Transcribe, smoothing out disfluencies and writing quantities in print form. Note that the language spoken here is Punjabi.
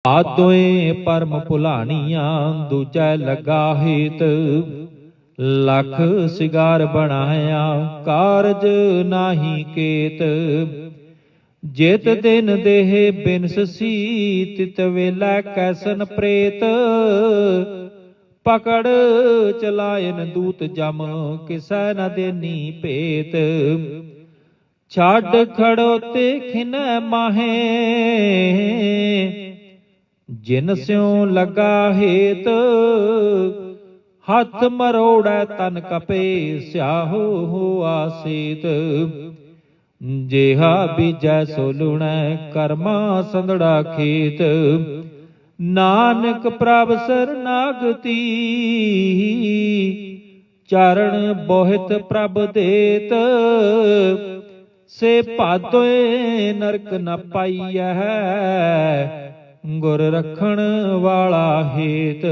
ਆਦੋਏ ਪਰਮ ਭੁਲਾਣੀਆਂ ਦੂਜੈ ਲੱਗਾ ਹੇਤ। ਲਖ ਸਿਗਾਰ ਬਣਾਇਆ ਕਾਰਜ ਨਾਹੀ ਕੇਤ। ਜਿਤ ਦਿਨ ਦੇਹ ਬਿਨਸੀ ਤਿਤ ਵੇਲੇ ਕੈਸਨ ਪ੍ਰੇਤ। ਪਕੜ ਚਲਾਇਨ ਦੂਤ ਜਮ ਕਿਸੈ ਨ ਦੇਨੀ ਭੇਤ। ਛੱਡ ਖੜੋਤੇ ਖਿਨੈ ਮਾਹੇ ਜਿਨ ਸਿਉ ਲੱਗਾ ਹੇਤ। ਹੱਥ ਮਰੋੜੈ ਤਨ ਕਪੇ ਸਿਆਹੋ ਹੋਆ ਸੇਤ। ਜਿਹਾ ਬੀਜੈ ਸੋ ਲੂਣੈ ਕਰਮਾ ਸੰਧੜਾ ਖੇਤ। ਨਾਨਕ ਪ੍ਰਭ ਸਰਨਾਗਤੀ ਚਰਨ ਬੋਹਿਤ ਪ੍ਰਭ ਦੇਤ। ਸੇ ਭਾਦੋਏ ਨਰਕ ਨ ਪਾਈਐ ਗੁਰ ਰਖਣ ਵਾਲਾ ਹੇਤ।